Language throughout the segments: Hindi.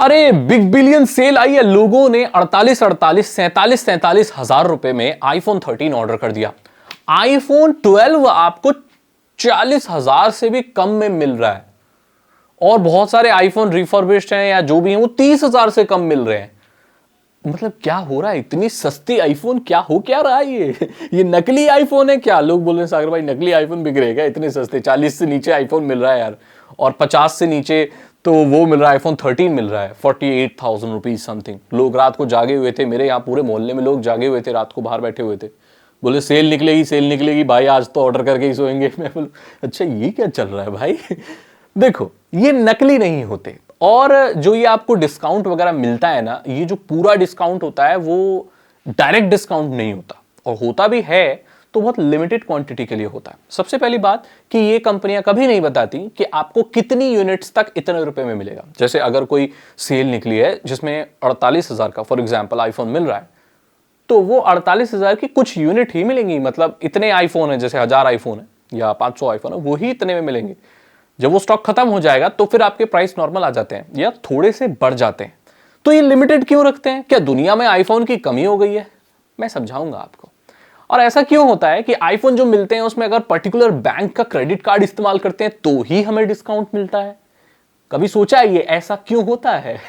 अरे बिग बिलियन सेल आई है, लोगों ने 47,000 रुपए में आईफोन 13 ऑर्डर कर दिया। आईफोन 12 आपको 40,000 से भी कम में मिल रहा है और बहुत सारे आईफोन रिफर्बिश्ड हैं या जो भी हैं वो 30,000 से कम मिल रहे हैं। मतलब क्या हो रहा है, इतनी सस्ती आईफोन क्या हो क्या रहा है ये नकली आईफोन है क्या? लोग बोल रहे हैं सागर भाई नकली आईफोन बिक रहेगा इतने सस्ते, 40 से नीचे आईफोन मिल रहा है यार, और 50 से नीचे तो वो मिल रहा है, आईफोन 13 मिल रहा है 48,000 रुपीज समथिंग। लोग रात को जागे हुए थे, मेरे यहाँ पूरे मोहल्ले में लोग जागे हुए थे, रात को बाहर बैठे हुए थे, बोले सेल निकलेगी भाई, आज तो ऑर्डर करके ही सोएंगे। मैं बोल अच्छा ये क्या चल रहा है भाई? देखो ये नकली नहीं होते, और जो ये आपको डिस्काउंट वगैरह मिलता है ना, ये जो पूरा डिस्काउंट होता है वो डायरेक्ट डिस्काउंट नहीं होता, और होता भी है तो बहुत लिमिटेड क्वांटिटी के लिए होता है। सबसे पहली बात कि ये कंपनियां कभी नहीं बताती कि आपको कितनी यूनिट्स तक इतने रुपए में मिलेगा। जैसे अगर कोई सेल निकली है जिसमें 48,000 का फॉर एग्जांपल आईफोन मिल रहा है, तो वो 48,000 की कुछ यूनिट ही मिलेंगी, मतलब इतने आईफोन है, जैसे 1000 आईफोन है या 500 आईफोन है, वही इतने में मिलेंगे। जब वो स्टॉक खत्म हो जाएगा तो फिर आपके प्राइस नॉर्मल आ जाते हैं या थोड़े से बढ़ जाते हैं। तो ये लिमिटेड क्यों रखते हैं? क्या दुनिया में आईफोन की कमी हो गई है? मैं समझाऊंगा आपको। और ऐसा क्यों होता है कि आईफोन जो मिलते हैं उसमें अगर पर्टिकुलर बैंक का क्रेडिट कार्ड इस्तेमाल करते हैं तो ही हमें डिस्काउंट मिलता है? कभी सोचा है ये ऐसा क्यों होता है?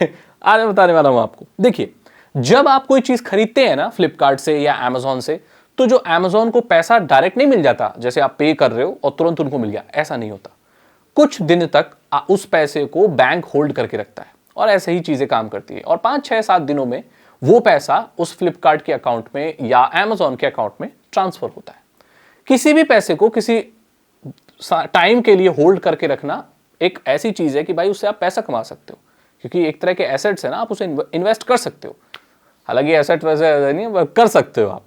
आज बताने वाला हूं आपको। देखिए, जब आप कोई चीज खरीदते हैं ना फ्लिपकार्ट से या अमेजोन से, तो जो अमेजोन को पैसा डायरेक्ट नहीं मिल जाता, जैसे आप पे कर रहे हो और तुरंत उनको मिल गया, ऐसा नहीं होता। कुछ दिन तक उस पैसे को बैंक होल्ड करके रखता है, और ऐसे ही चीजें काम करती है, और 5, 6, 7 दिनों में वो पैसा उस फ्लिपकार्ट के अकाउंट में या अमेजोन के अकाउंट में ट्रांसफर होता है। किसी भी पैसे को किसी टाइम के लिए होल्ड करके रखना एक ऐसी चीज है कि भाई उससे आप पैसा कमा सकते हो, क्योंकि एक तरह के एसेट्स है ना, आप उसे इन्वेस्ट कर सकते हो। हालांकि एसेट वैसे नहीं कर सकते हो आप।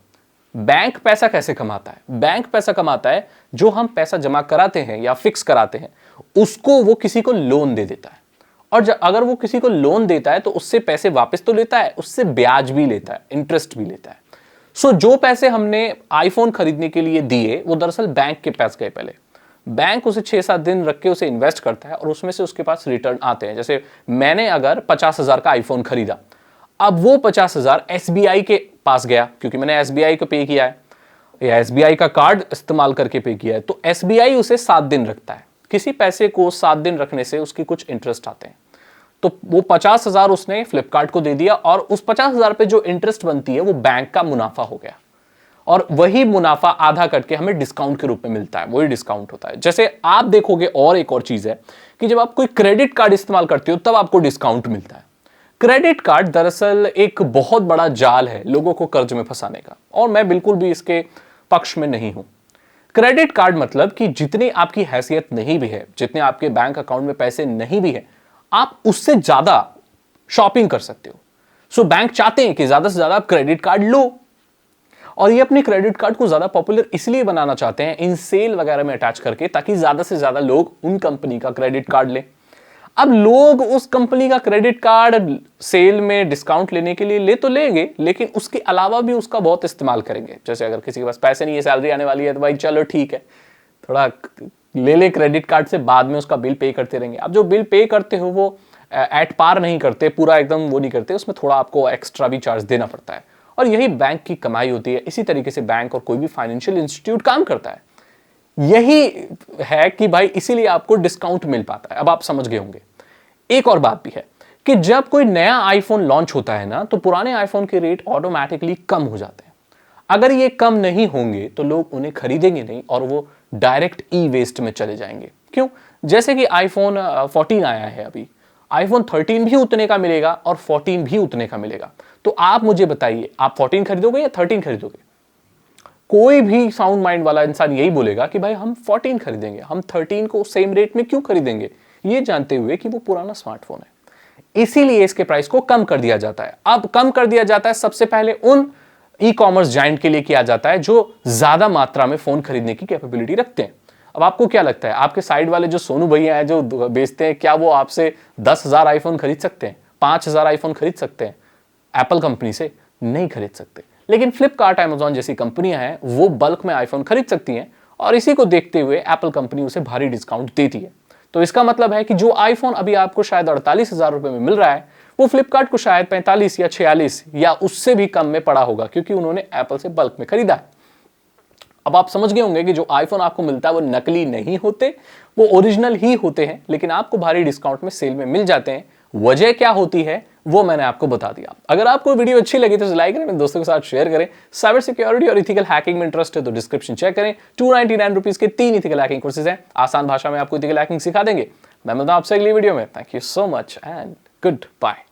बैंक पैसा कैसे कमाता है? बैंक पैसा कमाता है जो हम पैसा जमा कराते हैं या फिक्स कराते हैं, उसको वो किसी को लोन दे देता है, और अगर वो किसी को लोन देता है तो उससे पैसे वापस तो लेता है, उससे ब्याज भी लेता है, इंटरेस्ट भी लेता है। सो जो पैसे हमने आईफोन खरीदने के लिए दिए वो दरअसल बैंक के पास गए। पहले बैंक उसे 6-7 दिन रख के उसे इन्वेस्ट करता है और उसमें से उसके पास रिटर्न आते हैं। जैसे मैंने अगर 50,000 का आईफोन खरीदा, अब वो 50,000 एसबीआई के पास गया, क्योंकि मैंने एसबीआई को पे किया है या एसबीआई का कार्ड इस्तेमाल करके पे किया है, तो एसबीआई उसे 7 दिन रखता है। किसी पैसे को 7 दिन रखने से उसकी कुछ इंटरेस्ट आते हैं। तो वो 50,000 उसने फ्लिपकार्ट को दे दिया, और उस 50,000 पे जो इंटरेस्ट बनती है वो बैंक का मुनाफा हो गया, और वही मुनाफा आधा करके हमें डिस्काउंट के रूप में मिलता है, वही डिस्काउंट होता है। जैसे आप देखोगे, और एक और चीज है कि जब आप कोई क्रेडिट कार्ड इस्तेमाल करते हो तब आपको डिस्काउंट मिलता है। क्रेडिट कार्ड दरअसल एक बहुत बड़ा जाल है लोगों को कर्ज में फंसाने का, और मैं बिल्कुल भी इसके पक्ष में नहीं हूं। क्रेडिट कार्ड मतलब कि जितनी आपकी हैसियत नहीं भी है, जितने आपके बैंक अकाउंट में पैसे नहीं भी है, आप उससे ज्यादा शॉपिंग कर सकते हो। सो बैंक चाहते हैं कि ज्यादा से ज्यादा आप क्रेडिट कार्ड लो, और ये अपने क्रेडिट कार्ड को ज्यादा पॉपुलर इसलिए बनाना चाहते हैं इन सेल वगैरह में अटैच करके, ताकि ज्यादा से ज्यादा लोग उन कंपनी का क्रेडिट कार्ड लें। अब लोग उस कंपनी का क्रेडिट कार्ड सेल में डिस्काउंट लेने के लिए ले तो लेंगे, लेकिन उसके अलावा भी उसका बहुत इस्तेमाल करेंगे। जैसे अगर किसी के पास पैसे नहीं है, सैलरी आने वाली है, तो भाई चलो ठीक है थोड़ा ले ले क्रेडिट कार्ड से, बाद में उसका बिल पे करते रहेंगे। अब जो बिल पे करते हो वो एट पार नहीं करते, पूरा एकदम वो नहीं करते, उसमें थोड़ा आपको एक्स्ट्रा भी चार्ज देना पड़ता है, और यही बैंक की कमाई होती है। इसी तरीके से बैंक और कोई भी फाइनेंशियल इंस्टीट्यूट काम करता है। यही है कि भाई इसीलिए आपको डिस्काउंट मिल पाता है। अब आप समझ गए होंगे। एक और बात भी है कि जब कोई नया आईफोन लॉन्च होता है ना, तो पुराने आईफोन के रेट ऑटोमेटिकली कम हो जाते हैं। अगर ये कम नहीं होंगे तो लोग उन्हें खरीदेंगे नहीं, और वो डायरेक्ट ई वेस्ट में चले जाएंगे। क्यों? जैसे कि आईफोन 14 आया है, अभी आईफोन 13 भी उतने का मिलेगा और 14 भी उतने का मिलेगा। तो आप मुझे बताइए, आप 14 खरीदोगे या 13 खरीदोगे? कोई भी साउंड माइंड वाला इंसान यही बोलेगा कि भाई हम 14 खरीदेंगे, हम 13 को सेम रेट में क्यों खरीदेंगे, ये जानते हुए कि वो पुराना स्मार्टफोन है। इसीलिए इसके प्राइस को कम कर दिया जाता है। अब कम कर दिया जाता है सबसे पहले उन ई कॉमर्स जायंट के लिए किया जाता है जो ज्यादा मात्रा में फोन खरीदने की कैपेबिलिटी रखते हैं। अब आपको क्या लगता है, आपके साइड वाले जो सोनू भैया हैं जो बेचते हैं, क्या वो आपसे 10,000 आईफोन खरीद सकते हैं, 5,000 आईफोन खरीद सकते हैं? एप्पल कंपनी से नहीं खरीद सकते। लेकिन फ्लिपकार्ट, अमेजॉन जैसी कंपनियां हैं वो बल्क में आईफोन खरीद सकती हैं, और इसी को देखते हुए एप्पल कंपनी उसे भारी डिस्काउंट देती है। तो इसका मतलब है कि जो आईफोन अभी आपको शायद 48,000 रुपए में मिल रहा है, वो फ्लिपकार्ट को शायद 45 या 46 या उससे भी कम में पड़ा होगा, क्योंकि उन्होंने एप्पल से बल्क में खरीदा है। अब आप समझ गए होंगे कि जो आईफोन आपको मिलता है वो नकली नहीं होते, वो ओरिजिनल ही होते हैं, लेकिन आपको भारी डिस्काउंट में सेल में मिल जाते हैं। वजह क्या होती है वो मैंने आपको बता दिया। अगर आपको वीडियो अच्छी लगी तो लाइक करें, अपने दोस्तों के साथ शेयर करें। साइबर सिक्योरिटी और इथिकल हैकिंग में इंटरेस्ट है तो डिस्क्रिप्शन चेक करें। 299 रुपीज के 3 इथिकल हैकिंग कोर्सेज हैं, आसान भाषा में आपको इथिकल हैकिंग सिखा देंगे। मैं मिलता हूं आपसे अगली वीडियो में। Thank you so much and good bye.